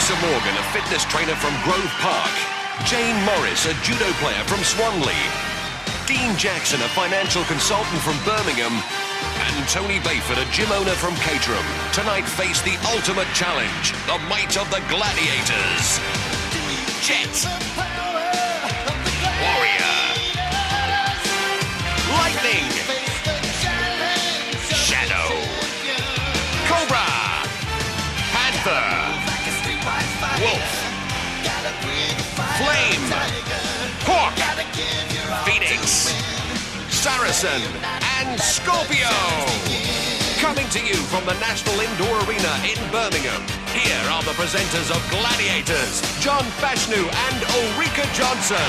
Lisa Morgan, a fitness trainer from Grove Park. Jane Morris, a judo player from Swanley. Dean Jackson, a financial consultant from Birmingham. And Tony Bayford, a gym owner from Caterham. Tonight face the ultimate challenge, the might of the Gladiators. Jet. Warrior. Lightning. Shadow. Cobra. Panther. Wolf. Flame. Hawk. Phoenix. Saracen. And Scorpio. Coming to you from the National Indoor Arena in Birmingham, here are the presenters of Gladiators, John Fashnu and Ulrika Johnson.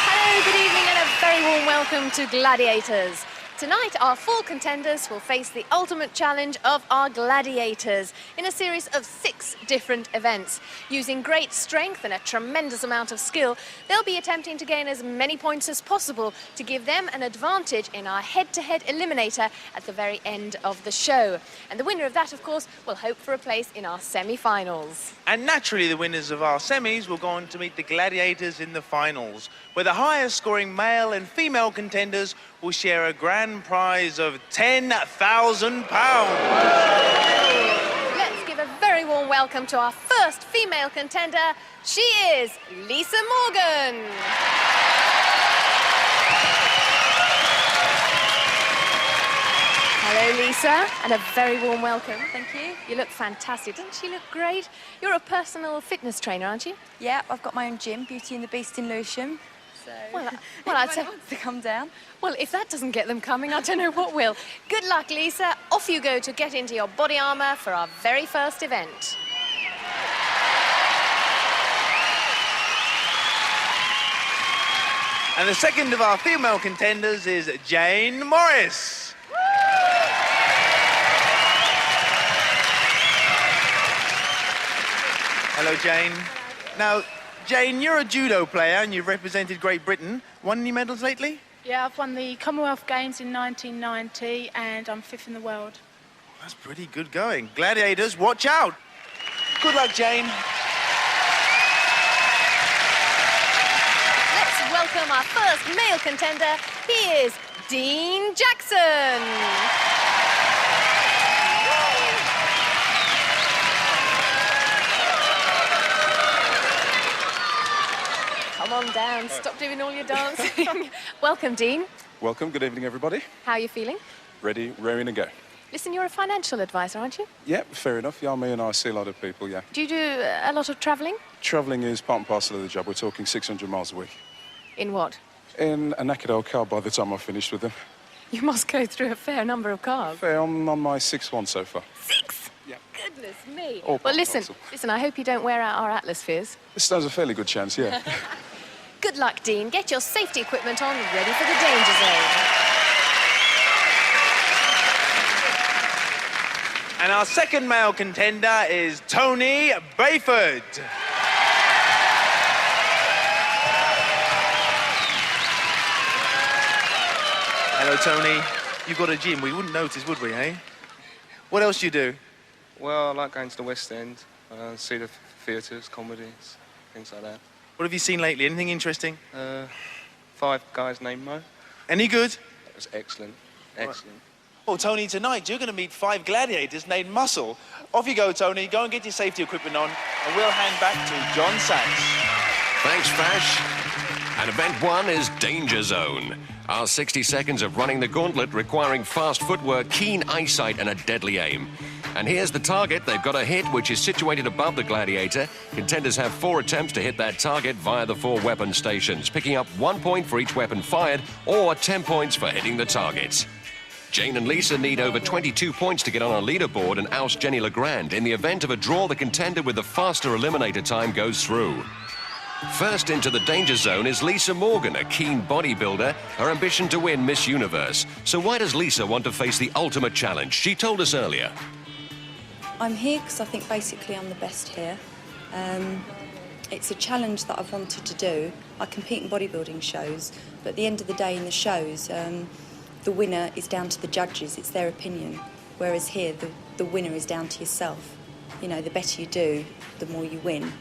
Hello, good evening and a very warm welcome to Gladiators. Tonight, our 4 contenders will face the ultimate challenge of our gladiators in a series of 6 different events. Using great strength and a tremendous amount of skill, they'll be attempting to gain as many points as possible to give them an advantage in our head-to-head eliminator at the very end of the show. And the winner of that, of course, will hope for a place in our semi-finals. And naturally, the winners of our semis will go on to meet the gladiators in the finals, where the highest scoring male and female contenders will share a grand prize of £10,000. Let's give a very warm welcome to our first female contender. She is Lisa Morgan. Hello, Lisa, and a very warm welcome. Thank you. You look fantastic. Doesn't she look great? You're a personal fitness trainer, aren't you? Yeah, I've got my own gym, Beauty and the Beast in Lewisham. So, well, I'd say wants to come down. Well, if that doesn't get them coming, I don't know what will. Good luck, Lisa. Off you go to get into your body armour for our very first event. And the second of our female contenders is Jane Morris. Hello, Jane. Now, Jane, you're a judo player and you've represented Great Britain. Won any medals lately? Yeah, I've won the Commonwealth Games in 1990 and I'm 5th in the world. That's pretty good going. Gladiators, watch out. Good luck, Jane. Let's welcome our first male contender. He is Dean Jackson. Come on down, stop doing all your dancing. Welcome, Dean. Welcome, good evening, everybody. How are you feeling? Ready, raring to go. Listen, you're a financial advisor, aren't you? Yeah, fair enough. Yeah, me and I see a lot of people, yeah. Do you do a lot of travelling? Travelling is part and parcel of the job. We're talking 600 miles a week. In what? In a knackered old car by the time I've finished with them. You must go through a fair number of cars. Fair, I'm on my 6th one so far. 6? Yeah. Goodness me. All Well, part and listen, I hope you don't wear out our atmospheres. This stands a fairly good chance, yeah. Good luck, Dean. Get your safety equipment on, ready for the danger zone. And our second male contender is Tony Bayford. Hello, Tony. You've got a gym. We wouldn't notice, would we, eh? What else do you do? Well, I like going to the West End, see the theatres, comedies, things like that. What have you seen lately? Anything interesting? 5 Guys Named Mo. Any good? That was excellent, excellent. Well, Tony, tonight you're going to meet 5 gladiators named Muscle. Off you go, Tony. Go and get your safety equipment on, and we'll hand back to John Sachs. Thanks, Fash. And event 1 is Danger Zone. Our 60 seconds of running the gauntlet requiring fast footwork, keen eyesight and a deadly aim. And here's the target they've got to hit, which is situated above the gladiator. Contenders have 4 attempts to hit that target via the 4 weapon stations, picking up 1 point for each weapon fired or 10 points for hitting the target. Jane and Lisa need over 22 points to get on our leaderboard and oust Jenny Legrand. In the event of a draw, the contender with the faster eliminator time goes through. First into the danger zone is Lisa Morgan, a keen bodybuilder, her ambition to win Miss Universe. So why does Lisa want to face the ultimate challenge? She told us earlier. I'm here because I think basically I'm the best here. It's a challenge that I've wanted to do. I compete in bodybuilding shows, but at the end of the day in the shows, the winner is down to the judges, it's their opinion. Whereas here, the winner is down to yourself. You know, the better you do, the more you win.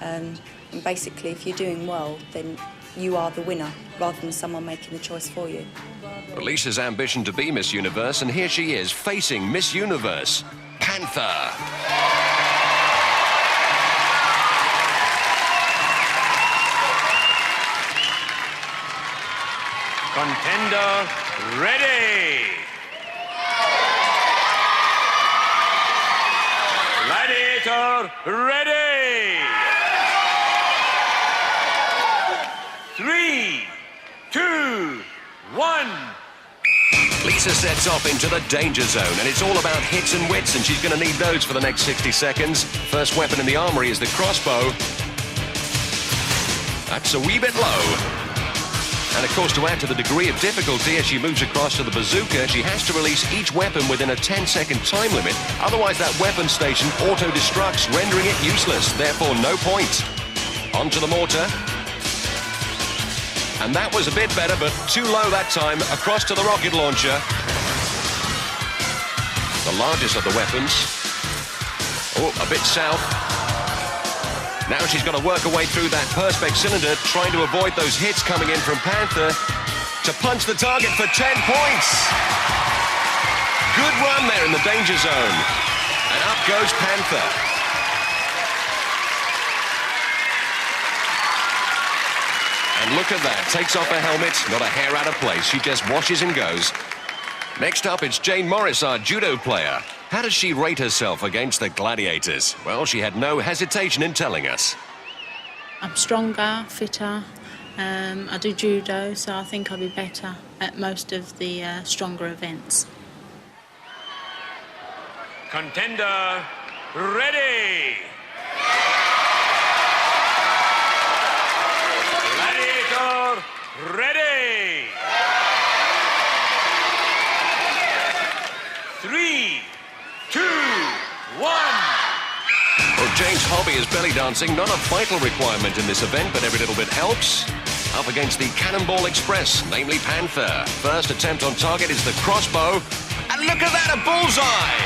And basically, if you're doing well, then you are the winner, rather than someone making the choice for you. Lisa's ambition to be Miss Universe, and here she is facing Miss Universe, Panther. Contender ready. Gladiator ready. 3, 2, 1. Lisa sets off into the danger zone, and it's all about hits and wits, and she's going to need those for the next 60 seconds. First weapon in the armory is the crossbow. That's a wee bit low. And of course, to add to the degree of difficulty as she moves across to the bazooka, she has to release each weapon within a 10-second time limit. Otherwise, that weapon station auto-destructs, rendering it useless. Therefore, no point. Onto the mortar. And that was a bit better, but too low that time. Across to the rocket launcher. The largest of the weapons. Oh, a bit south. Now she's got to work her way through that perspex cylinder, trying to avoid those hits coming in from Panther to punch the target for 10 points. Good run there in the danger zone. And up goes Panther. And look at that, takes off her helmet, not a hair out of place. She just washes and goes. Next up, it's Jane Morris, our judo player. How does she rate herself against the Gladiators? Well, she had no hesitation in telling us. I'm stronger, fitter. I do judo, so I think I'll be better at most of the stronger events. Contender ready. Gladiator ready. 3, 2, 1. Well, Jane's hobby is belly dancing, not a vital requirement in this event, but every little bit helps. Up against the Cannonball Express, namely Panther. First attempt on target is the crossbow. And look at that, a bullseye!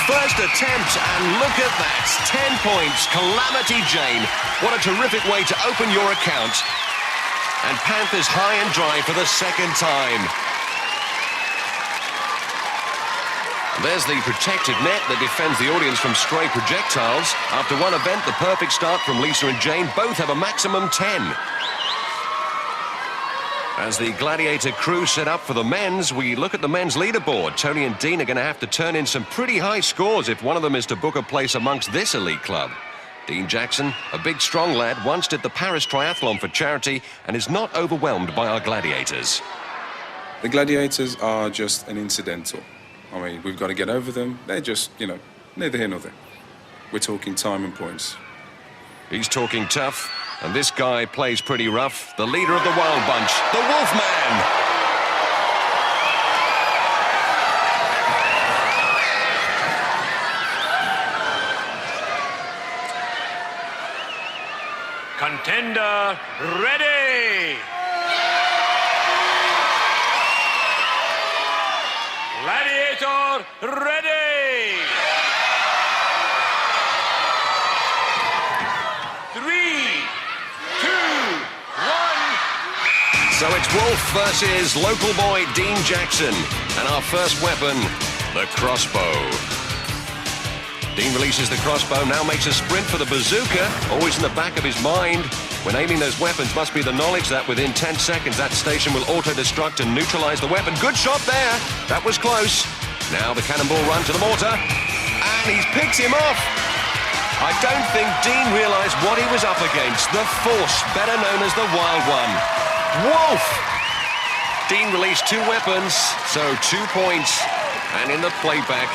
First attempt, and look at that. 10 points, Calamity Jane. What a terrific way to open your account. And Panther's high and dry for the second time. There's the protective net that defends the audience from stray projectiles. After one event, the perfect start from Lisa and Jane. Both have a maximum 10. As the Gladiator crew set up for the men's, we look at the men's leaderboard. Tony and Dean are going to have to turn in some pretty high scores if one of them is to book a place amongst this elite club. Dean Jackson, a big, strong lad, once did the Paris Triathlon for charity and is not overwhelmed by our Gladiators. The Gladiators are just an incidental. I mean, we've got to get over them. They're just, neither here nor there. We're talking time and points. He's talking tough, and this guy plays pretty rough. The leader of the Wild Bunch, the Wolfman. Contender ready. Gladiator ready. 3, 2, 1. So it's Wolf versus local boy Dean Jackson. And our first weapon, the crossbow. Dean releases the crossbow, now makes a sprint for the bazooka, always in the back of his mind. When aiming those weapons must be the knowledge that within 10 seconds that station will auto-destruct and neutralize the weapon. Good shot there. That was close. Now the cannonball run to the mortar. And he's picked him off. I don't think Dean realized what he was up against. The Force, better known as the Wild One. Wolf! Dean released 2 weapons, so 2 points. And in the playback,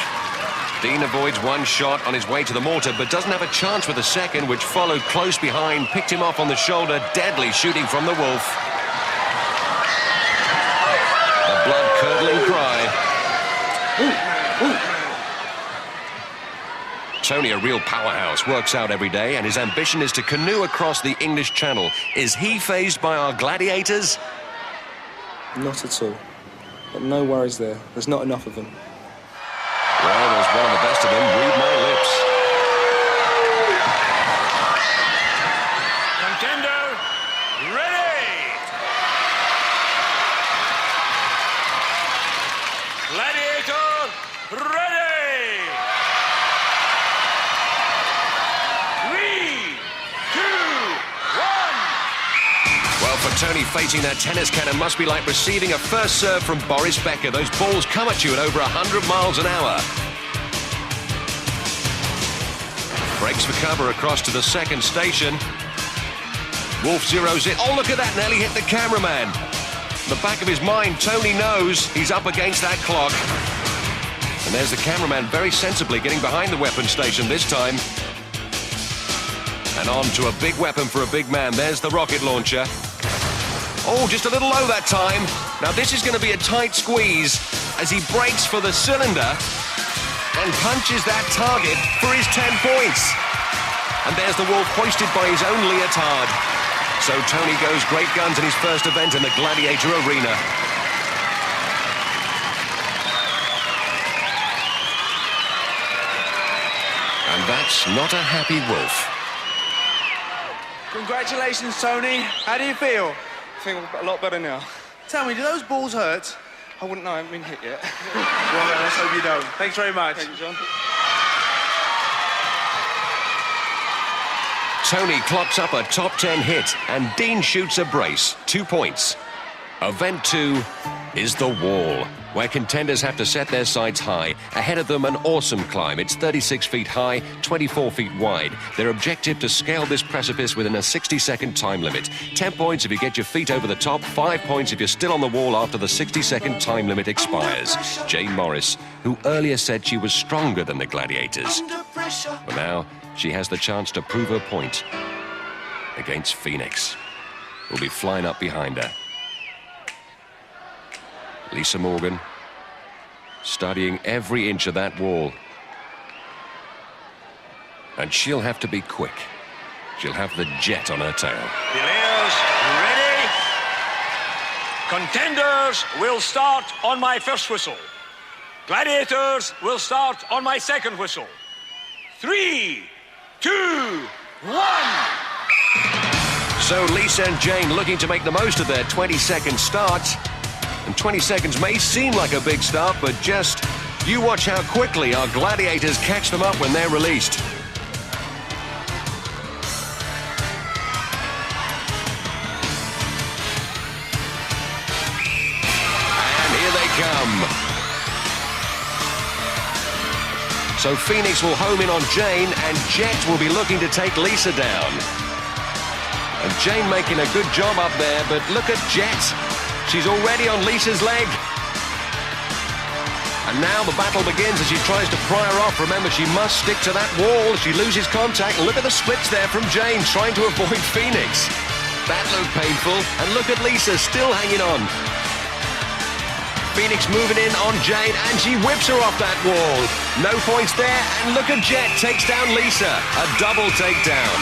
Dean avoids one shot on his way to the mortar, but doesn't have a chance with the second, which followed close behind, picked him off on the shoulder, deadly shooting from the Wolf. A blood-curdling cry. Tony, a real powerhouse, works out every day, and his ambition is to canoe across the English Channel. Is he fazed by our Gladiators? Not at all. Got no worries there. There's not enough of them. Well, there's one of the best of them. Read my lips. Contender, ready! Gladiator, ready! 3, 2, 1! Well, for Tony, facing that tennis cannon must be like receiving a first serve from Boris Becker. Those balls come at you at over 100 miles an hour. Breaks for cover across to the second station. Wolf zeroes it. Oh, look at that, nearly hit the cameraman. The back of his mind, Tony knows he's up against that clock. And there's the cameraman very sensibly getting behind the weapon station this time. And on to a big weapon for a big man. There's the rocket launcher. Oh, just a little low that time. Now this is going to be a tight squeeze as he breaks for the cylinder and punches that target for his 10 points. And there's the Wolf hoisted by his own leotard. So Tony goes great guns in his first event in the Gladiator arena. And that's not a happy Wolf. Congratulations, Tony. How do you feel? I feel a lot better now. Tell me, do those balls hurt? I wouldn't know, I haven't been hit yet. Well, let's hope you don't. Thanks very much. Thank you, John. Tony clocks up a top 10 hit and Dean shoots a brace. 2 points. Event 2 is the wall, where contenders have to set their sights high. Ahead of them, an awesome climb. It's 36 feet high, 24 feet wide. Their objective to scale this precipice within a 60-second time limit. 10 points if you get your feet over the top, 5 points if you're still on the wall after the 60-second time limit expires. Jane Morris, who earlier said she was stronger than the Gladiators. But now, she has the chance to prove her point against Phoenix, who'll be flying up behind her. Lisa Morgan, studying every inch of that wall. And she'll have to be quick. She'll have the jet on her tail. Players, ready? Contenders will start on my first whistle. Gladiators will start on my second whistle. 3, 2, 1. So Lisa and Jane looking to make the most of their 20-second start. And 20 seconds may seem like a big start, but just you watch how quickly our Gladiators catch them up when they're released. And here they come. So Phoenix will home in on Jane, and Jet will be looking to take Lisa down. And Jane making a good job up there, but look at Jet. She's already on Lisa's leg. And now the battle begins as she tries to pry her off. Remember, she must stick to that wall. She loses contact. Look at the splits there from Jane, trying to avoid Phoenix. That looked painful. And look at Lisa, still hanging on. Phoenix moving in on Jane, and she whips her off that wall. No points there, and look at Jet takes down Lisa. A double takedown.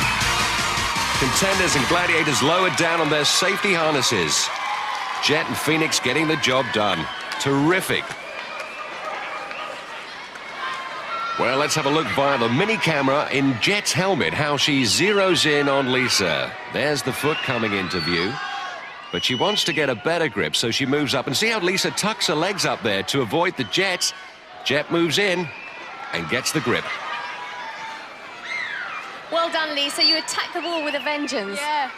Contenders and Gladiators lowered down on their safety harnesses. Jet and Phoenix getting the job done. Terrific. Well, let's have a look via the mini camera in Jet's helmet, how she zeroes in on Lisa. There's the foot coming into view. But she wants to get a better grip, so she moves up. And see how Lisa tucks her legs up there to avoid the Jet. Jet moves in and gets the grip. Well done, Lisa. You attacked the wall with a vengeance. Yeah.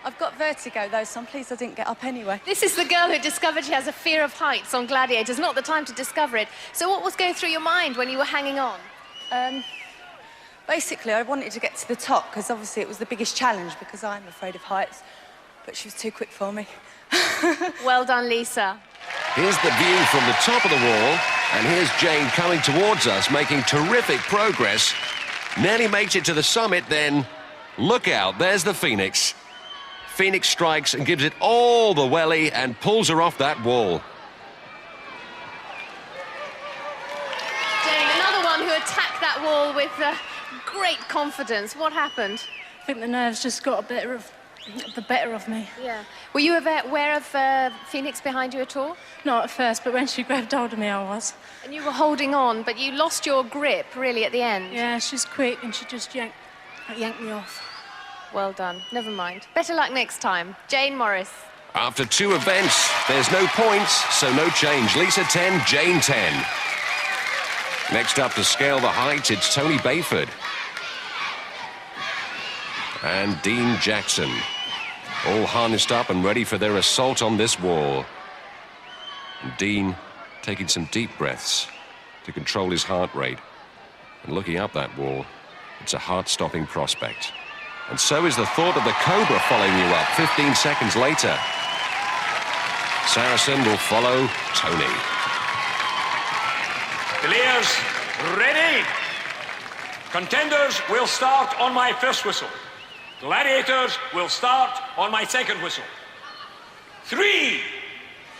I've got vertigo, though, so I'm pleased I didn't get up anyway. This is the girl who discovered she has a fear of heights on Gladiators. Not the time to discover it. So what was going through your mind when you were hanging on? Basically, I wanted to get to the top, because obviously it was the biggest challenge, because I'm afraid of heights. But she was too quick for me. Well done, Lisa. Here's the view from the top of the wall, and here's Jane coming towards us, making terrific progress. Nearly makes it to the summit, then look out, there's the Phoenix. Phoenix strikes and gives it all the welly and pulls her off that wall. Jane, another one who attacked that wall with great confidence. What happened? I think the nerves just got a better of the better of me. Yeah. Were you aware of Phoenix behind you at all? Not at first, but when she grabbed hold of me, I was. And you were holding on, but you lost your grip, really, at the end. Yeah, she's quick, and she just yanked me off. Well done. Never mind. Better luck next time. Jane Morris. After 2 events, there's no points, so no change. Lisa 10, Jane 10. Next up to scale the heights, it's Tony Bayford. And Dean Jackson. All harnessed up and ready for their assault on this wall. And Dean taking some deep breaths to control his heart rate. And looking up that wall, it's a heart-stopping prospect. And so is the thought of the Cobra following you up 15 seconds later. Saracen will follow Tony. Players, ready? Contenders will start on my first whistle. Gladiators will start on my second whistle. 3,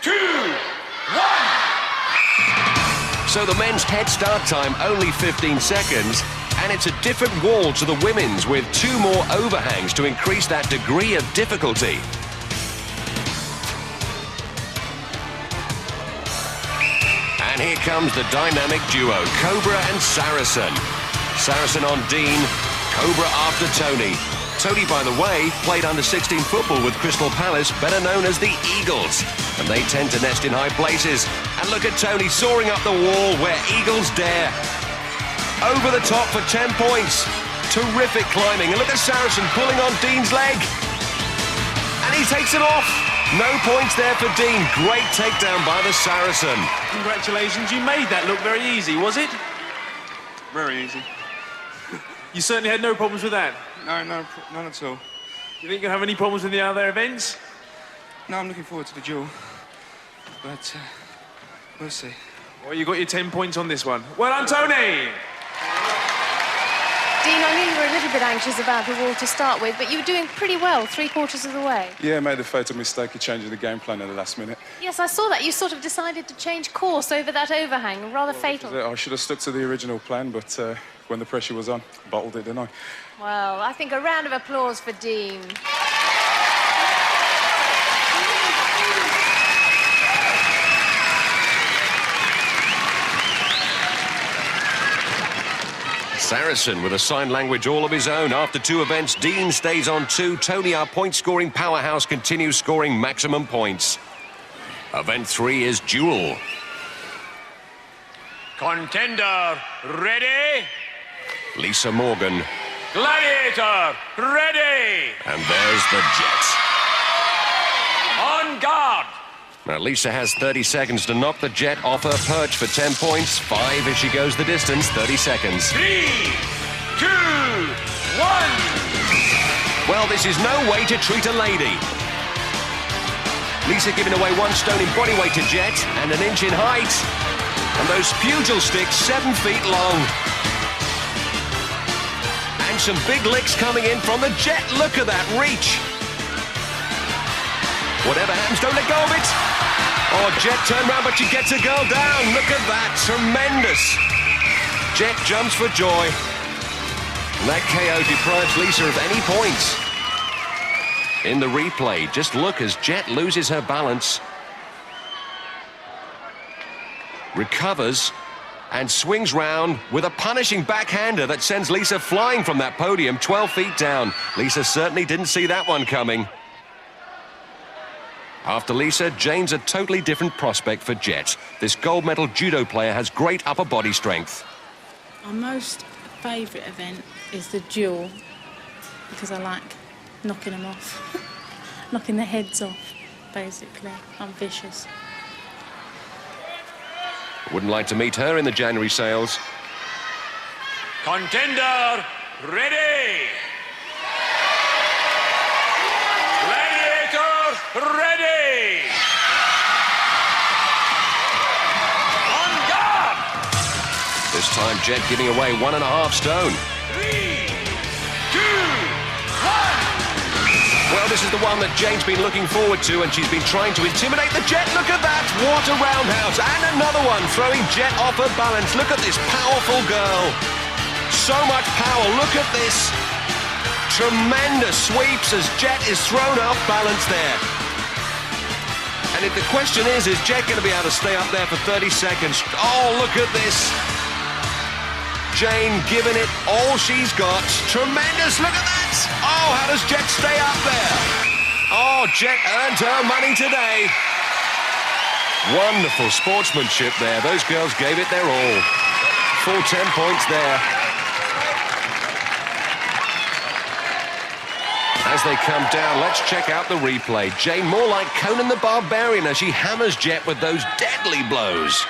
2, 1. So the men's head start time only 15 seconds, and it's a different wall to the women's with 2 more overhangs to increase that degree of difficulty. And here comes the dynamic duo, Cobra and Saracen. Saracen on Dean, Cobra after Tony. Tony, by the way, played under-16 football with Crystal Palace, better known as the Eagles. And they tend to nest in high places. And look at Tony soaring up the wall where Eagles dare. Over the top for 10 points. Terrific climbing. And look at Saracen pulling on Dean's leg. And he takes it off. No points there for Dean. Great takedown by the Saracen. Congratulations, you made that look very easy, was it? Very easy. You certainly had no problems with that. No, none at all. You think you'll have any problems with the other events? No, I'm looking forward to the duel. But we'll see. Well, you got your 10 points on this one. Well done, Tony! Dean, I knew you were a little bit anxious about the wall to start with, but you were doing pretty well 3/4 of the way. Yeah, made the fatal mistake of changing the game plan at the last minute. Yes, I saw that. You sort of decided to change course over that overhang. Rather fatal. I should have stuck to the original plan, but when the pressure was on, bottled it, didn't I? Well, I think a round of applause for Dean. Saracen with a sign language all of his own. After 2 events, Dean stays on 2. Tony, our point-scoring powerhouse, continues scoring maximum points. Event 3 is Duel. Contender, ready? Lisa Morgan. Gladiator, ready? And there's the Jet. On guard. Now, Lisa has 30 seconds to knock the Jet off her perch for 10 points. 5 if she goes the distance, 30 seconds. 3, 2, 1. Well, this is no way to treat a lady. Lisa giving away 1 stone in body weight to Jet and 1 inch in height. And those pugil sticks 7 feet long. And some big licks coming in from the Jet. Look at that reach. Whatever happens, don't let go of it. Oh, Jet turned round, but she gets a girl down. Look at that, tremendous. Jet jumps for joy. And that KO deprives Lisa of any points. In the replay, just look as Jet loses her balance. Recovers and swings round with a punishing backhander that sends Lisa flying from that podium 12 feet down. Lisa certainly didn't see that one coming. After Lisa, Jane's a totally different prospect for Jet. This gold medal judo player has great upper body strength. My most favourite event is the duel, because I like knocking them off, knocking their heads off, basically. I'm vicious. Wouldn't like to meet her in the January sales. Contender, ready? Gladiator, ready? On guard! This time, Jet giving away 1.5 stone. 3, 2, 1. Well, this is the one that Jane's been looking forward to, and she's been trying to intimidate the Jet. Look at that! What a roundhouse! And another one, throwing Jet off her balance. Look at this powerful girl. So much power. Look at this. Tremendous sweeps as Jet is thrown off balance there. And if the question is Jet going to be able to stay up there for 30 seconds? Oh, look at this. Jane giving it all she's got. Tremendous, look at that. Oh, how does Jet stay up there? Oh, Jet earned her money today. Wonderful sportsmanship there. Those girls gave it their all. Full 10 points there. As they come down, let's check out the replay. Jane more like Conan the Barbarian as she hammers Jet with those deadly blows.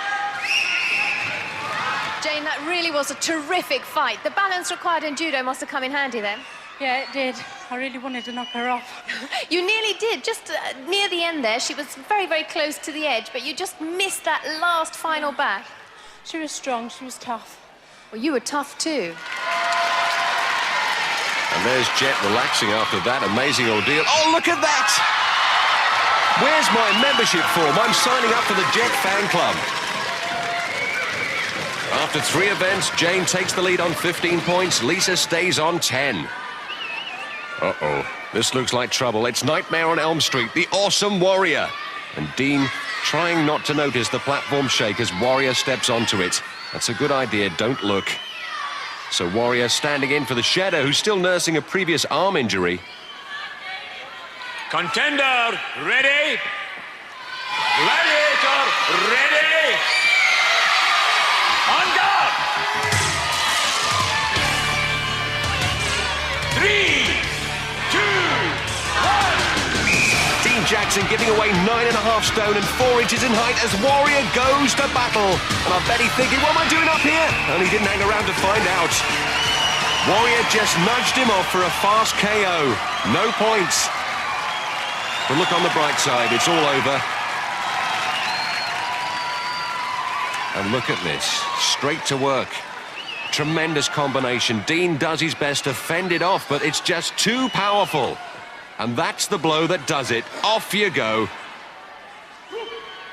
Jane, that really was a terrific fight. The balance required in judo must have come in handy then. Yeah, it did. I really wanted to knock her off. You nearly did, just near the end there. She was very, very close to the edge, but you just missed that last final back. She was strong, she was tough. Well, you were tough too. And there's Jet relaxing after that amazing ordeal. Oh, look at that! Where's my membership form? I'm signing up for the Jet fan club. After 3 events, Jane takes the lead on 15 points. Lisa stays on 10. Uh-oh, this looks like trouble. It's Nightmare on Elm Street, the awesome Warrior. And Dean trying not to notice the platform shake as Warrior steps onto it. That's a good idea, don't look. So Warrior standing in for the Shadow, who's still nursing a previous arm injury. Contender, ready? Gladiator, ready? On guard! 3, 2, 1. Dean Jackson giving away 9.5 stone and 4 inches in height as Warrior goes to battle. And I bet he's thinking, what am I doing up here? And he didn't hang around to find out. Warrior just nudged him off for a fast KO. No points. But look on the bright side, it's all over. And look at this, straight to work. Tremendous combination. Dean does his best to fend it off, but it's just too powerful. And that's the blow that does it. Off you go.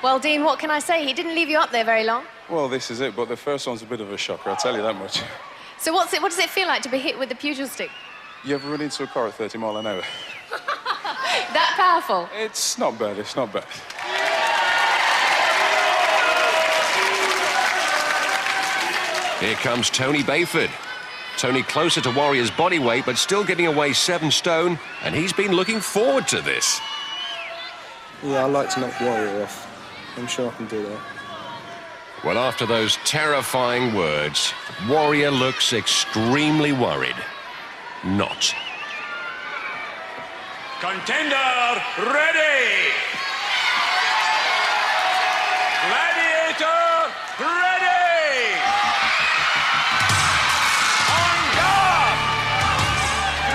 Well, Dean, what can I say? He didn't leave you up there very long. Well, this is it, but the first one's a bit of a shocker, I'll tell you that much. So what does it feel like to be hit with the pugil stick? You ever run into a car at 30 miles an hour? That powerful? It's not bad, it's not bad. Here comes Tony Bayford. Tony closer to Warrior's body weight, but still getting away 7 stone, and he's been looking forward to this. Yeah, I like to knock Warrior off. I'm sure I can do that. Well, after those terrifying words, Warrior looks extremely worried. Not. Contender, ready? Gladiator, ready? On guard!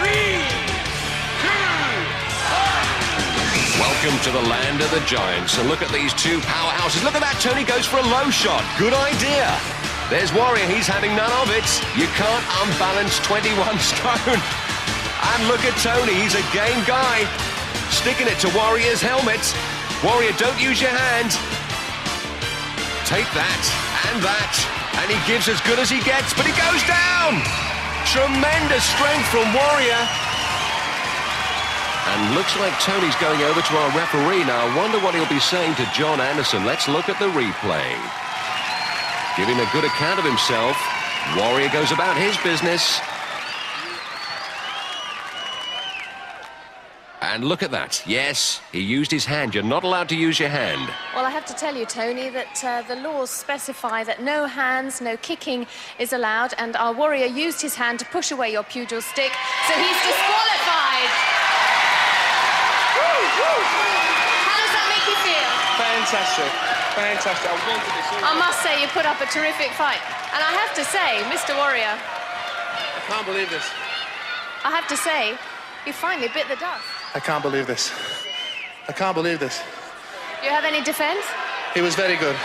3, 2, 1. Welcome to the land of the giants. And look at these 2 powerhouses. Look at that, Tony goes for a low shot. Good idea. There's Warrior, he's having none of it. You can't unbalance 21 stone. And look at Tony, he's a game guy. Sticking it to Warrior's helmet. Warrior, don't use your hand. Take that, and that. And he gives as good as he gets, but he goes down. Tremendous strength from Warrior. And looks like Tony's going over to our referee now. I wonder what he'll be saying to John Anderson. Let's look at the replay. Giving a good account of himself. Warrior goes about his business. And look at that. Yes, he used his hand. You're not allowed to use your hand. Well, I have to tell you, Tony, that the laws specify that no hands, no kicking is allowed, and our Warrior used his hand to push away your pugil stick, so he's disqualified. How does that make you feel? Fantastic. Fantastic. I wanted this all. I must say, you put up a terrific fight. And I have to say, Mr. Warrior, I can't believe this. I have to say, you finally bit the dust. I can't believe this. I can't believe this. Do you have any defense? He was very good.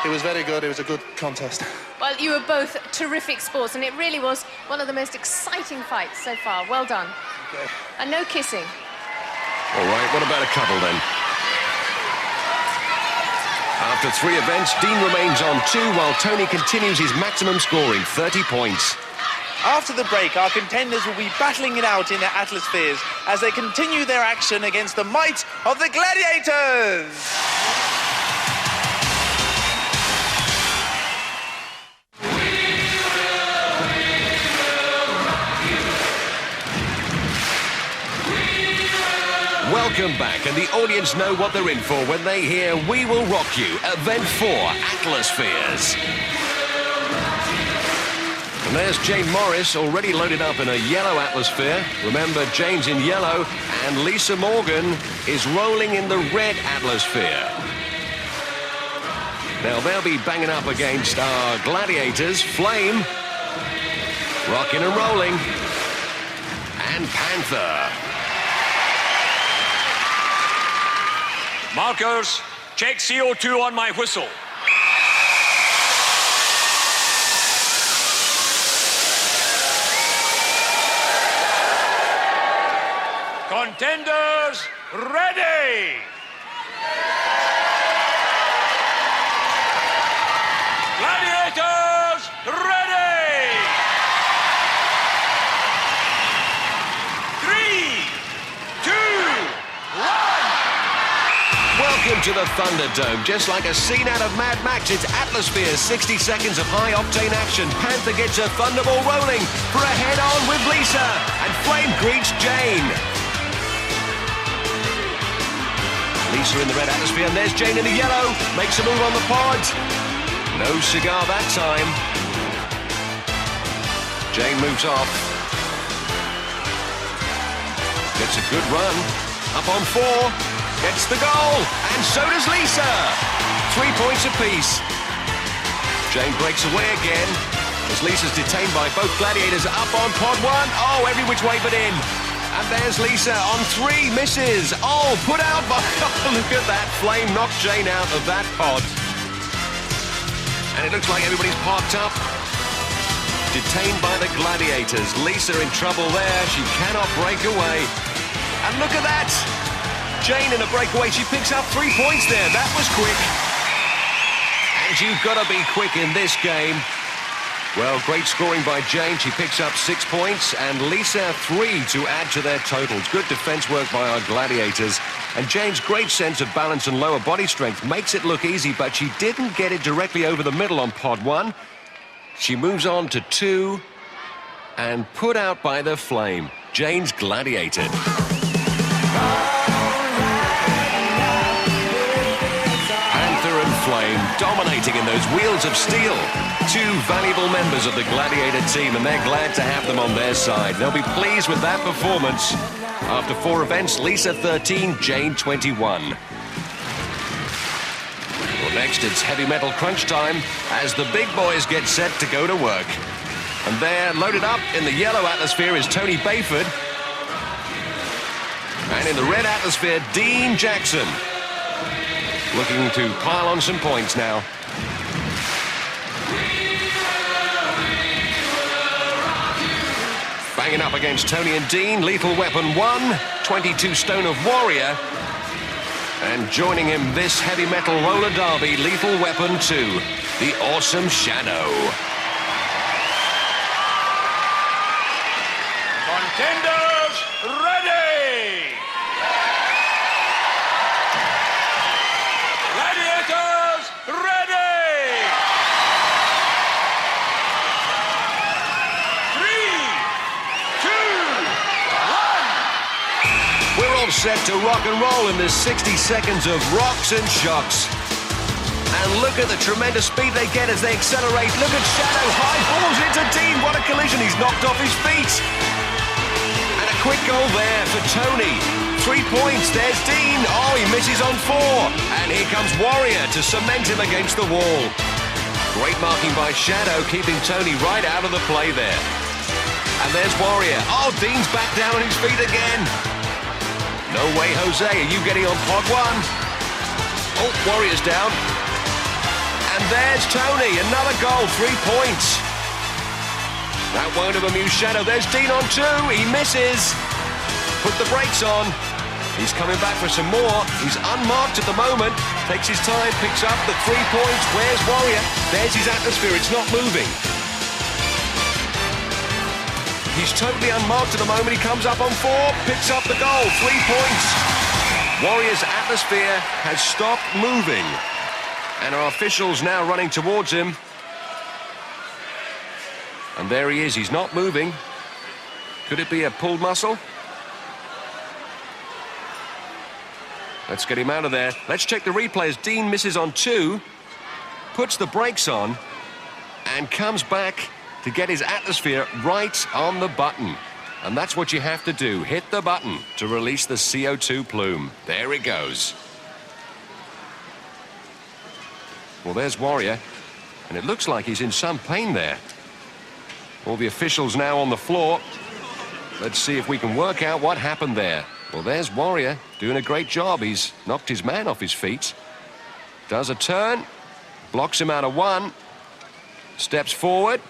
He was very good. It was a good contest. Well, you were both terrific sports, and it really was one of the most exciting fights so far. Well done. Okay. And no kissing. All right, what about a couple then? After 3 events, Dean remains on 2 while Tony continues his maximum scoring, 30 points. After the break, our contenders will be battling it out in their atmospheres as they continue their action against the might of the Gladiators. Welcome back, and the audience know what they're in for when they hear We Will Rock You, Event 4, Atmospheres. And there's Jane Morris already loaded up in a yellow atmosphere. Remember, Jane's in yellow, and Lisa Morgan is rolling in the red atmosphere. Now, they'll be banging up against our Gladiators, Flame, Rocking and Rolling, and Panther. Markers, check CO2 on my whistle. Contenders, ready! Gladiators, ready! 3, 2, 1. Welcome to the Thunderdome. Just like a scene out of Mad Max, it's Atmosphere, 60 seconds of high-octane action. Panther gets a thunderball rolling for a head-on with Lisa, and Flame greets Jane. Lisa in the red atmosphere, and there's Jane in the yellow. Makes a move on the pod. No cigar that time. Jane moves off. Gets a good run. Up on 4. Gets the goal, and so does Lisa. 3 points apiece. Jane breaks away again as Lisa's detained by both Gladiators up on pod 1. Oh, every which way but in. And there's Lisa on 3, misses. Oh, put out by... Oh, look at that. Flame knocked Jane out of that pod. And it looks like everybody's parked up. Detained by the Gladiators. Lisa in trouble there. She cannot break away. And look at that. Jane in a breakaway, she picks up 3 points there. That was quick. And you've got to be quick in this game. Well, great scoring by Jane. She picks up 6 points, and Lisa 3 to add to their totals. Good defense work by our Gladiators. And Jane's great sense of balance and lower body strength makes it look easy, but she didn't get it directly over the middle on pod 1. She moves on to 2, and put out by the Flame. Jane's gladiated. Flame dominating in those wheels of steel. 2 valuable members of the Gladiator team, and they're glad to have them on their side. They'll be pleased with that performance. After 4 events, Lisa 13, Jane 21. Well, next it's heavy metal crunch time as the big boys get set to go to work. And there, loaded up in the yellow atmosphere, is Tony Bayford. And in the red atmosphere, Dean Jackson. Looking to pile on some points now. Banging up against Tony and Dean. Lethal Weapon 1, 22 Stone of Warrior. And joining him this heavy metal roller derby, Lethal Weapon 2, the Awesome Shadow. Contenders, ready! Gladiators, ready! 3, 2, 1. We're all set to rock and roll in this 60 seconds of rocks and shocks. And look at the tremendous speed they get as they accelerate. Look at Shadow, high balls into Dean. What a collision, he's knocked off his feet. And a quick goal there for Tony. 3 points, there's Dean. Oh, he misses on 4. And here comes Warrior to cement him against the wall. Great marking by Shadow, keeping Tony right out of the play there. And there's Warrior. Oh, Dean's back down on his feet again. No way, Jose, are you getting on pod 1? Oh, Warrior's down. And there's Tony, another goal, 3 points. That won't have amused Shadow. There's Dean on 2, he misses. Put the brakes on. He's coming back for some more. He's unmarked at the moment. Takes his time, picks up the 3 points. Where's Warrior? There's his atmosphere, it's not moving. He's totally unmarked at the moment. He comes up on 4, picks up the goal, 3 points. Warrior's atmosphere has stopped moving. And our officials now running towards him. And there he is, he's not moving. Could it be a pulled muscle? Let's get him out of there. Let's check the replay as Dean misses on 2, puts the brakes on, and comes back to get his atmosphere right on the button. And that's what you have to do, hit the button to release the CO2 plume. There it goes. Well, there's Warrior, and it looks like he's in some pain there. All the officials now on the floor. Let's see if we can work out what happened there. Well, there's Warrior doing a great job. He's knocked his man off his feet. Does a turn, blocks him out of 1, steps forward.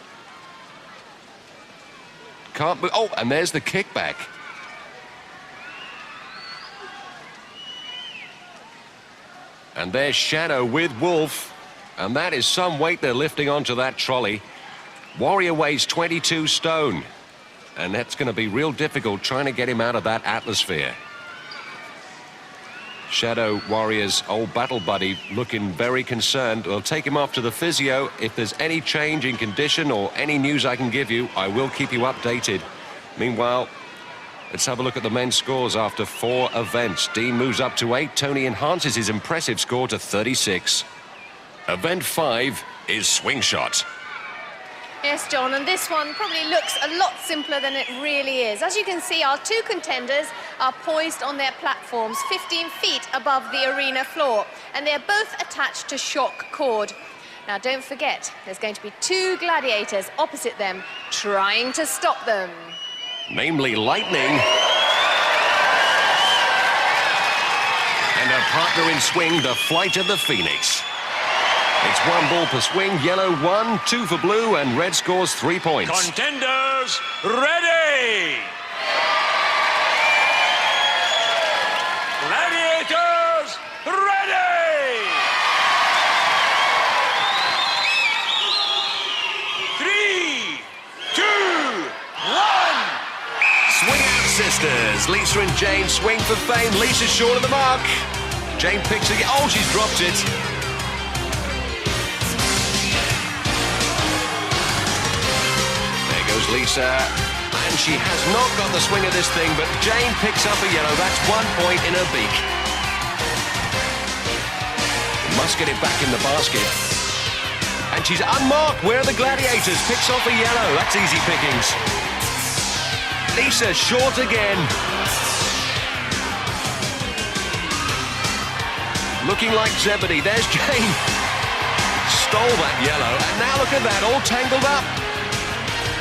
Can't move. Oh, and there's the kickback. And there's Shadow with Wolf. And that is some weight they're lifting onto that trolley. Warrior weighs 22 stone. And that's going to be real difficult trying to get him out of that atmosphere. Shadow, Warrior's old battle buddy, looking very concerned. We'll take him off to the physio. If there's any change in condition or any news I can give you, I will keep you updated. Meanwhile, let's have a look at the men's scores after 4 events. Dean moves up to 8. Tony enhances his impressive score to 36. Event 5 is Swingshot. Yes, John, and this one probably looks a lot simpler than it really is. As you can see, our 2 contenders are poised on their platforms 15 feet above the arena floor, and they're both attached to shock cord. Now, don't forget, there's going to be 2 gladiators opposite them trying to stop them. Namely Lightning and her partner in swing, the Flight of the Phoenix. It's 1 ball per swing, yellow 1, 2 for blue, and red scores 3 points. Contenders, ready! Gladiators, ready! 3, 2, 1! Swing out, sisters. Lisa and Jane swing for fame. Lisa's short of the mark. Jane picks it. Oh, she's dropped it. Lisa, and she has not got the swing of this thing, but Jane picks up a yellow. That's 1 point in her beak. Must get it back in the basket. And she's unmarked. Where are the gladiators? Picks off a yellow. That's easy pickings. Lisa short again. Looking like Zebedee. There's Jane. Stole that yellow, and now look at that, all tangled up.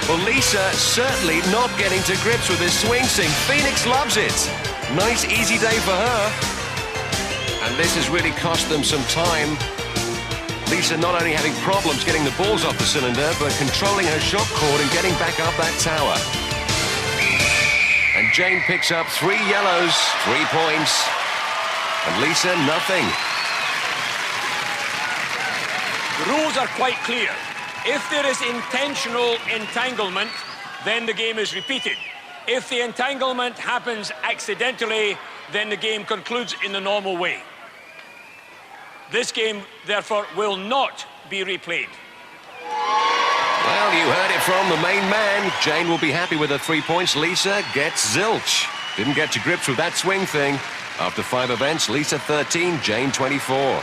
Well, Lisa certainly not getting to grips with this swing sing. Phoenix loves it. Nice, easy day for her. And this has really cost them some time. Lisa not only having problems getting the balls off the cylinder, but controlling her shot cord and getting back up that tower. And Jane picks up 3 yellows, 3 points. And Lisa, nothing. The rules are quite clear. If there is intentional entanglement, then the game is repeated. If the entanglement happens accidentally, then the game concludes in the normal way. This game, therefore, will not be replayed. Well, you heard it from the main man. Jane will be happy with her 3 points. Lisa gets zilch. Didn't get to grips with that swing thing. After 5 events, Lisa 13, Jane 24.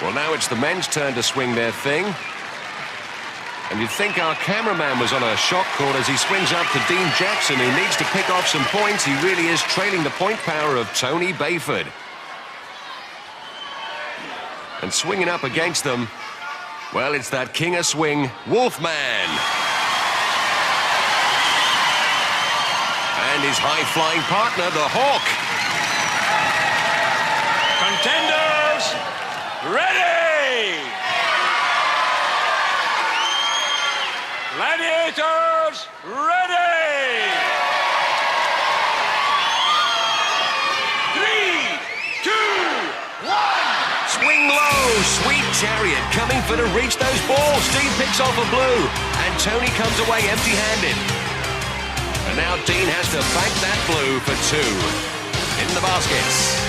Well, now it's the men's turn to swing their thing. And you'd think our cameraman was on a shock cord as he swings up to Dean Jackson, who needs to pick off some points. He really is trailing the point power of Tony Bayford. And swinging up against them, well, it's that king of swing, Wolfman. And his high-flying partner, the Hawk. Contenders, ready! Gladiators, ready! 3, 2, 1! Swing low, sweet Chariot coming for to reach those balls. Dean picks off a blue, and Tony comes away empty-handed. And now Dean has to bank that blue for 2. In the baskets.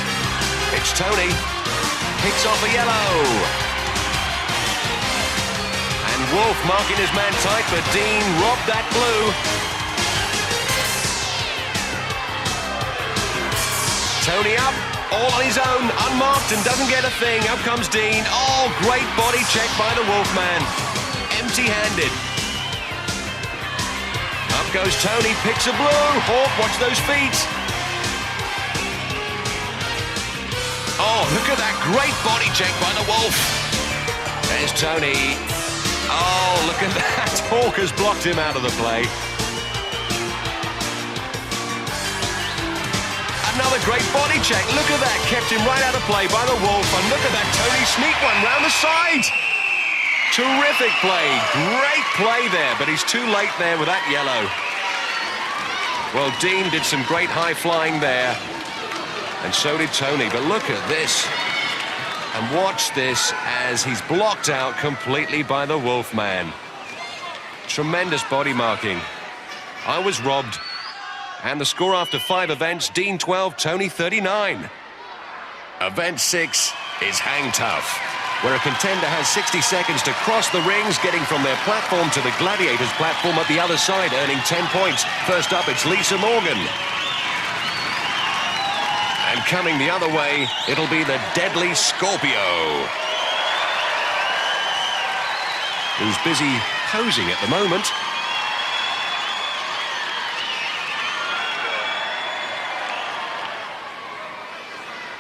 It's Tony. Picks off a yellow. And Wolf marking his man tight, but Dean robbed that blue. Tony up, all on his own, unmarked and doesn't get a thing. Up comes Dean. Oh, great body check by the Wolfman. Empty-handed. Up goes Tony, picks a blue. Hawk, watch those feet. Oh, look at that great body check by the Wolf. There's Tony. Oh, look at that. Hawk has blocked him out of the play. Another great body check. Look at that. Kept him right out of play by the Wolf. And look at that. Tony sneak one round the side. Terrific play. Great play there, but he's too late there with that yellow. Well, Dean did some great high flying there. And so did Tony. But look at this. And watch this as he's blocked out completely by the Wolfman. Tremendous body marking. I was robbed. And the score after 5 events, Dean 12, Tony 39. Event 6 is Hang Tough, where a contender has 60 seconds to cross the rings, getting from their platform to the Gladiators platform at the other side, earning 10 points. First up, it's Lisa Morgan. And coming the other way, it'll be the deadly Scorpio, who's busy posing at the moment.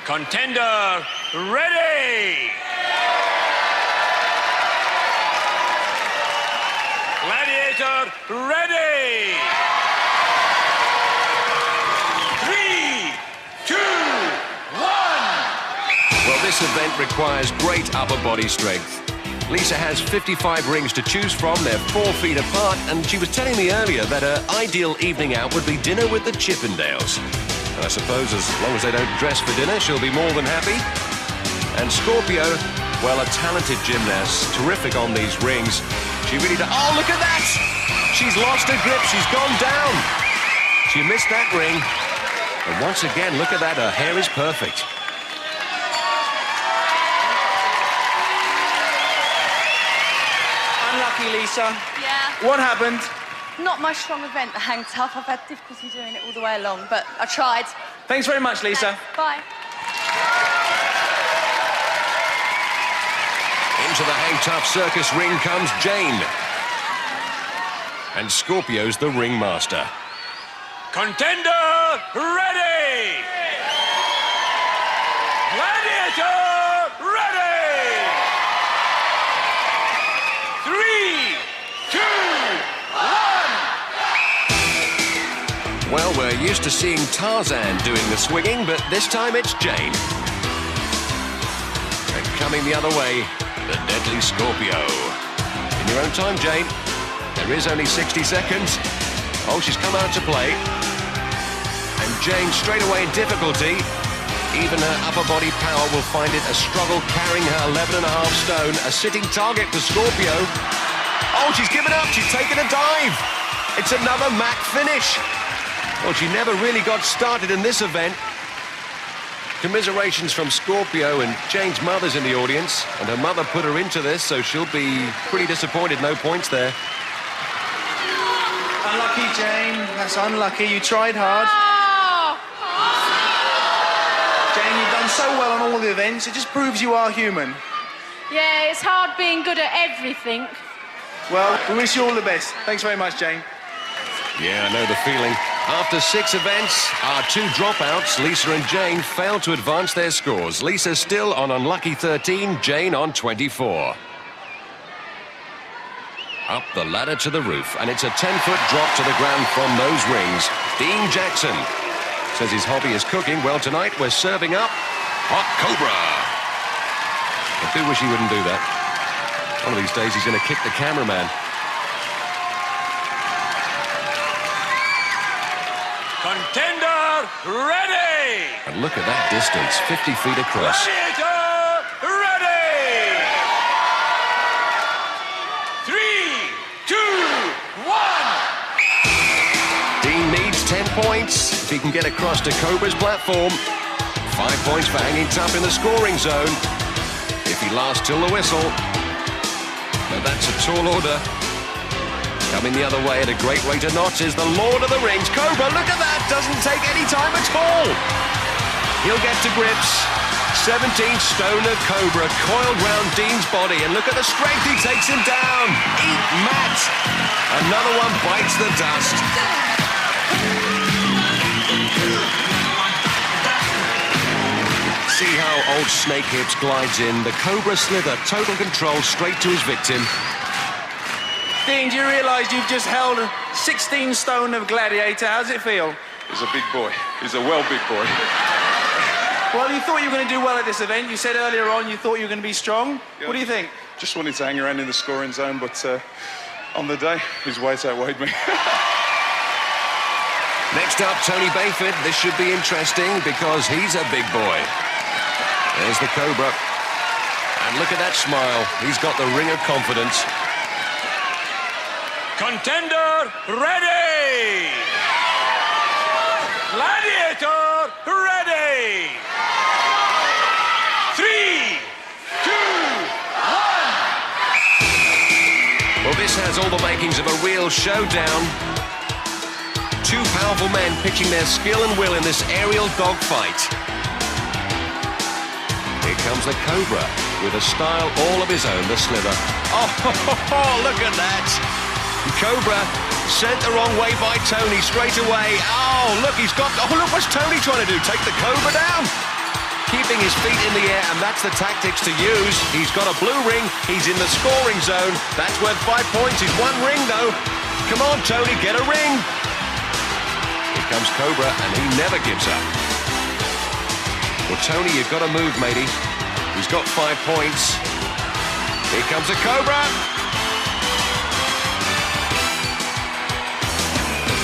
Contender, ready! Gladiator, ready! 3, 2, 1! Well, this event requires great upper body strength. Lisa has 55 rings to choose from. They're 4 feet apart, and she was telling me earlier that her ideal evening out would be dinner with the Chippendales. And I suppose as long as they don't dress for dinner, she'll be more than happy. And Scorpio, well, a talented gymnast, terrific on these rings. She really does. Oh, look at that! She's lost her grip. She's gone down. She missed that ring. And once again, look at that. Her hair is perfect. Unlucky, Lisa. Yeah. What happened? Not my strong event, the Hang Tough. I've had difficulty doing it all the way along, but I tried. Thanks very much, Lisa. Thanks. Bye. Into the Hang Tough circus ring comes Jane. And Scorpio's the ringmaster. Contender, ready! Gladiator, ready! 3, 2, 1! Well, we're used to seeing Tarzan doing the swinging, but this time it's Jane. And coming the other way, the deadly Scorpio. In your own time, Jane. There is only 60 seconds. Oh, she's come out to play. And Jane straight away in difficulty. Even her upper body power will find it a struggle carrying her 11.5 stone. A sitting target for Scorpio. Oh, she's given up. She's taken a dive. It's another Mac finish. Well, she never really got started in this event. Commiserations from Scorpio, and Jane's mother's in the audience, and her mother put her into this, so she'll be pretty disappointed. No points there. Unlucky, Jane. That's unlucky. You tried hard. Jane, you've done so well on all the events. It just proves you are human. Yeah, it's hard being good at everything. Well, we wish you all the best. Thanks very much, Jane. Yeah, I know the feeling. After 6 events, our 2 dropouts, Lisa and Jane, failed to advance their scores. Lisa still on unlucky 13, Jane on 24. Up the ladder to the roof, and it's a 10-foot drop to the ground from those rings. Dean Jackson says his hobby is cooking. Well, tonight we're serving up hot cobra. I do wish he wouldn't do that. One of these days he's going to kick the cameraman. Contender, ready! And look at that distance, 50 feet across. Gladiator, ready! points if he can get across to Cobra's platform. 5 points for hanging tough in the scoring zone if he lasts till the whistle. But that's a tall order. Coming the other way at a great rate of knots is the Lord of the Rings. Cobra, look at that, doesn't take any time at all. He'll get to grips. 17 stone of Cobra coiled round Dean's body, and look at the strength, he takes him down. Eat Matt. Another one bites the dust. See how old Snake Hips glides in. The Cobra slither, total control, straight to his victim. Dean, do you realise you've just held 16 stone of Gladiator? How's it feel? He's a big boy. He's a well big boy. Well, you thought you were going to do well at this event. You said earlier on you thought you were going to be strong. Yeah. What do you think? Just wanted to hang around in the scoring zone, but on the day, his weight outweighed me. Next up, Tony Bayford. This should be interesting because he's a big boy. There's the Cobra. And look at that smile. He's got the ring of confidence. Contender, ready! Gladiator, ready! 3, 2, 1. Well, this has all the makings of a real showdown. Two powerful men pitching their skill and will in this aerial dogfight. Here comes the Cobra with a style all of his own, the slither. Oh, look at that. Cobra sent the wrong way by Tony straight away. Oh, look, look, what's Tony trying to do? Take the Cobra down? Keeping his feet in the air, and that's the tactics to use. He's got a blue ring. He's in the scoring zone. That's worth 5 points. He's one ring, though. Come on, Tony, get a ring. Here comes Cobra, and he never gives up. Well, Tony, you've got to move, matey. He's got 5 points. Here comes the Cobra.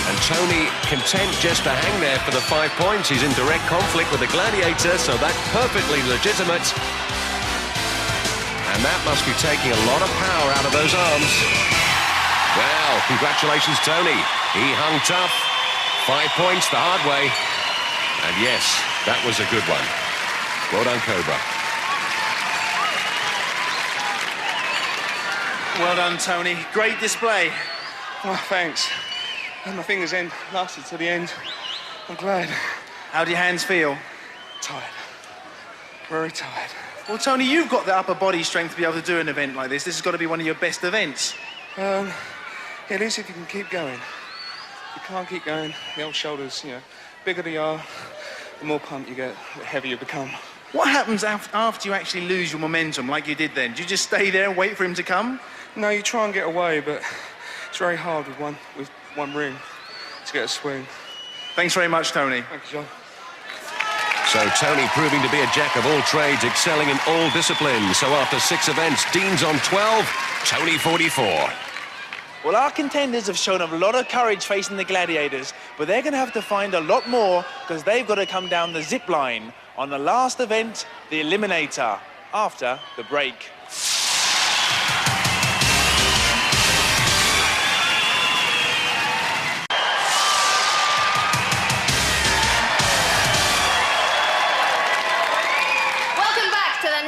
And Tony content just to hang there for the 5 points. He's in direct conflict with the Gladiator, so that's perfectly legitimate. And that must be taking a lot of power out of those arms. Well, congratulations, Tony. He hung tough. 5 points the hard way. And yes, that was a good one. Well done, Cobra. Well done, Tony. Great display. Oh, thanks. And my fingers end lasted to the end. I'm glad. How do your hands feel? Tired. Very tired. Well, Tony, you've got the upper body strength to be able to do an event like this. This has got to be one of your best events. Yeah, at least if you can keep going. If you can't keep going, the old shoulders, bigger they are, the more pumped you get, the heavier you become. What happens after you actually lose your momentum like you did then? Do you just stay there and wait for him to come? No, you try and get away, but it's very hard with one ring to get a swing. Thanks very much, Tony. Thank you, John. So Tony proving to be a jack of all trades, excelling in all disciplines. So after 6 events, Dean's on 12, Tony 44. Well, our contenders have shown a lot of courage facing the Gladiators, but they're going to have to find a lot more because they've got to come down the zip line on the last event, the Eliminator, after the break.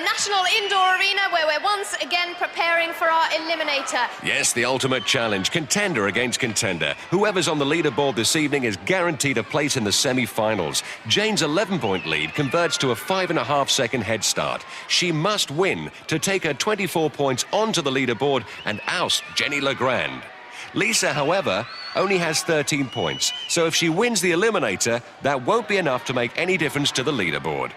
National Indoor Arena, where we're once again preparing for our Eliminator. Yes, the ultimate challenge, contender against contender. Whoever's on the leaderboard this evening is guaranteed a place in the semi-finals. Jane's 11-point lead converts to a 5.5-second head start. She must win to take her 24 points onto the leaderboard and oust Jenny Legrand. Lisa, however, only has 13 points, so if she wins the Eliminator, that won't be enough to make any difference to the leaderboard.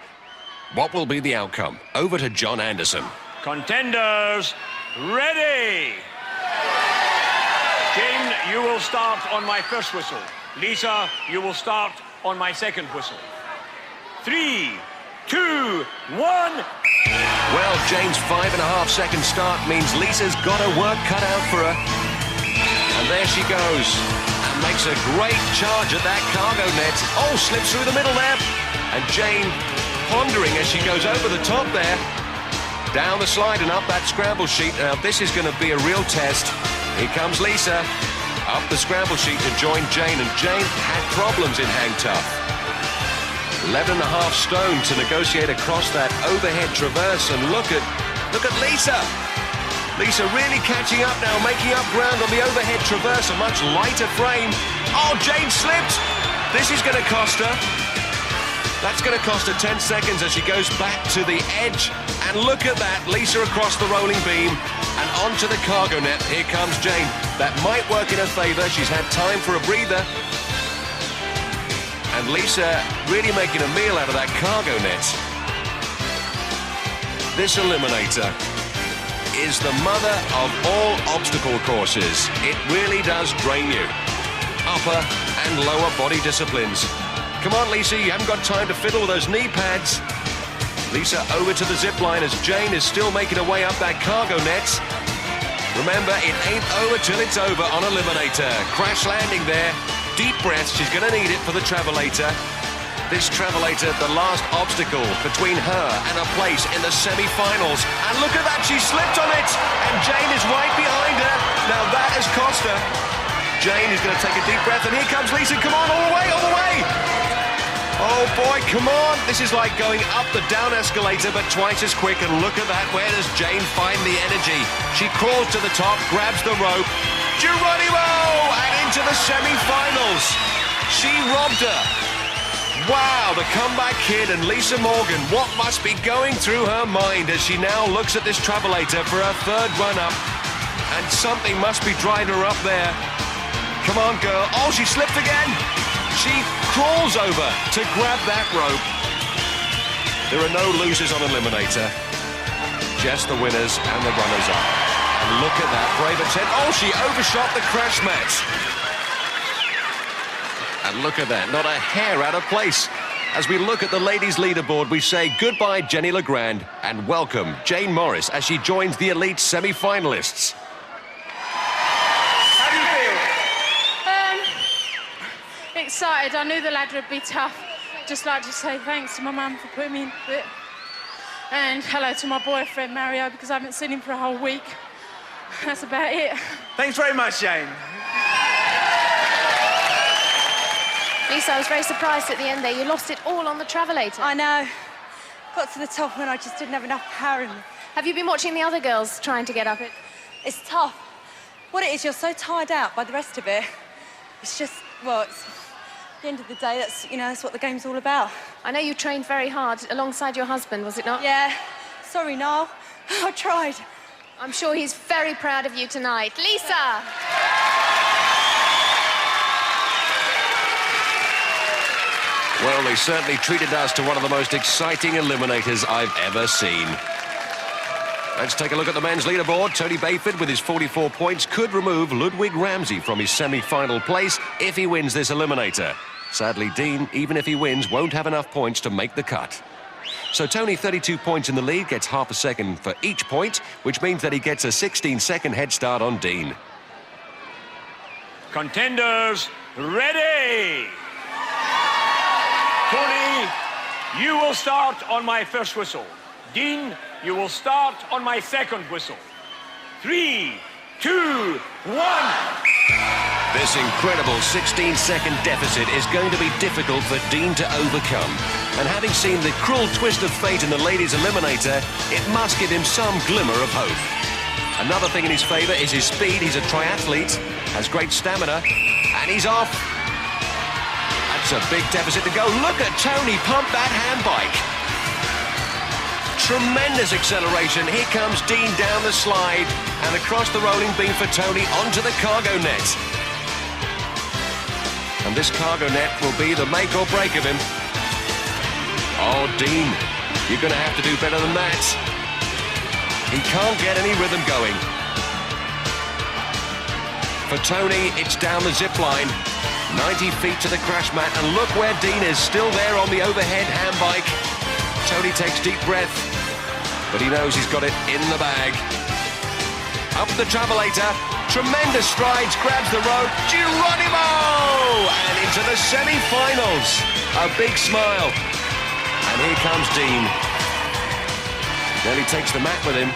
What will be the outcome? Over to John Anderson. Contenders, ready! Jane, you will start on my first whistle. Lisa, you will start on my second whistle. 3, 2, 1. Well, Jane's 5.5-second start means Lisa's got her work cut out for her. And there she goes. And makes a great charge at that cargo net. Oh, slips through the middle there. And Jane pondering as she goes over the top there. Down the slide and up that scramble sheet. Now, this is going to be a real test. Here comes Lisa. up the scramble sheet to join Jane, and Jane had problems in hang tough. 11.5 stone to negotiate across that overhead traverse, and look at Lisa. Lisa really catching up now, making up ground on the overhead traverse, a much lighter frame. Oh, Jane slipped. This is going to cost her. That's going to cost her 10 seconds as she goes back to the edge. And look at that, Lisa across the rolling beam and onto the cargo net. Here comes Jane. That might work in her favour. She's had time for a breather. And Lisa really making a meal out of that cargo net. This eliminator is the mother of all obstacle courses. It really does drain you. Upper and lower body disciplines. Come on, Lisa, you haven't got time to fiddle with those knee pads. Lisa over to the zip line as Jane is still making her way up that cargo net. Remember, it ain't over till it's over on eliminator. Crash landing there. Deep breaths. She's going to need it for the travelator. This travelator, the last obstacle between her and a place in the semi-finals. And look at that, she slipped on it. And Jane is right behind her. Now that has cost her. Jane is going to take a deep breath, and here comes Lisa. Come on, all the way, all the way. Oh boy, come on. This is like going up the down escalator, but twice as quick. And look at that. Where does Jane find the energy? She crawls to the top, grabs the rope. Geronimo! And into the semi-finals. She robbed her. Wow, the comeback kid and Lisa Morgan. What must be going through her mind as she now looks at this travelator for her third run-up? And something must be driving her up there. Come on, girl. Oh, she slipped again. She crawls over to grab that rope. There are no losers on eliminator. Just the winners and the runners-up. And look at that brave attempt. Oh, she overshot the crash mat. And look at that, not a hair out of place. As we look at the ladies' leaderboard, we say goodbye, Jenny Legrand, and welcome Jane Morris as she joins the elite semi-finalists. How do you feel? Excited. I knew the ladder would be tough. Just like to say thanks to my mum for putting me into it. And hello to my boyfriend, Mario, because I haven't seen him for a whole week. That's about it. Thanks very much, Jane. Lisa, I was very surprised at the end there. You lost it all on the travelator. I know. Got to the top when I just didn't have enough power in me. Have you been watching the other girls trying to get up it? It's tough. What it is, you're so tired out by the rest of it. It's just, well, it's at the end of the day, that's what the game's all about. I know you trained very hard alongside your husband, was it not? Yeah. Sorry, Niall. I tried. I'm sure he's very proud of you tonight. Lisa! Well, they certainly treated us to one of the most exciting eliminators I've ever seen. Let's take a look at the men's leaderboard. Tony Bayford, with his 44 points, could remove Ludwig Ramsey from his semi-final place if he wins this eliminator. Sadly, Dean, even if he wins, won't have enough points to make the cut. So Tony, 32 points in the lead, gets half a second for each point, which means that he gets a 16-second head start on Dean. Contenders, ready! Tony, you will start on my first whistle. Dean, you will start on my second whistle. 3, 2, 1. This incredible 16-second deficit is going to be difficult for Dean to overcome. And having seen the cruel twist of fate in the ladies' eliminator, it must give him some glimmer of hope. Another thing in his favour is his speed. He's a triathlete, has great stamina, and he's off. That's a big deficit to go. Look at Tony pump that hand bike. Tremendous acceleration. Here comes Dean down the slide and across the rolling beam for Tony onto the cargo net. And this cargo net will be the make or break of him. Oh, Dean, you're going to have to do better than that. He can't get any rhythm going. For Tony, it's down the zip line. 90 feet to the crash mat, and look where Dean is, still there on the overhead hand bike. Tony takes deep breath, but he knows he's got it in the bag. Up the travelator, tremendous strides, grabs the rope, Geronimo! And into the semi-finals. A big smile. And here comes Dean. Nearly takes the mat with him.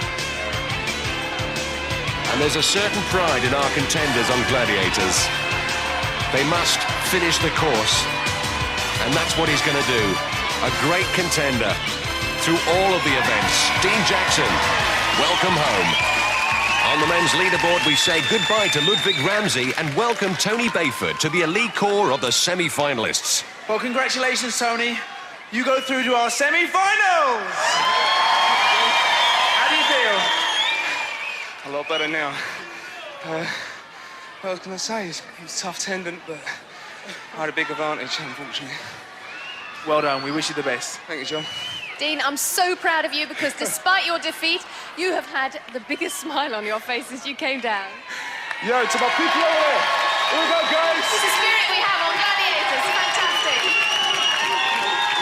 And there's a certain pride in our contenders on Gladiators. They must finish the course, and that's what he's going to do. A great contender through all of the events. Dean Jackson, welcome home. On the men's leaderboard, we say goodbye to Ludwig Ramsey and welcome Tony Bayford to the elite core of the semi-finalists. Well, congratulations, Tony. You go through to our semi-finals. How do you feel? A lot better now. What I was going to say is it was tough tendon, but I had a big advantage, unfortunately. Well done. We wish you the best. Thank you, John. Dean, I'm so proud of you because despite your defeat, you have had the biggest smile on your face as you came down. Yo, to my people over there. Here we go, guys. This is the spirit we have on Gladiators. Fantastic.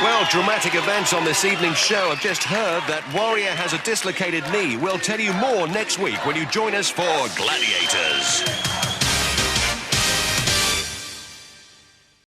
Well, dramatic events on this evening's show. I've just heard that Warrior has a dislocated knee. We'll tell you more next week when you join us for Gladiators.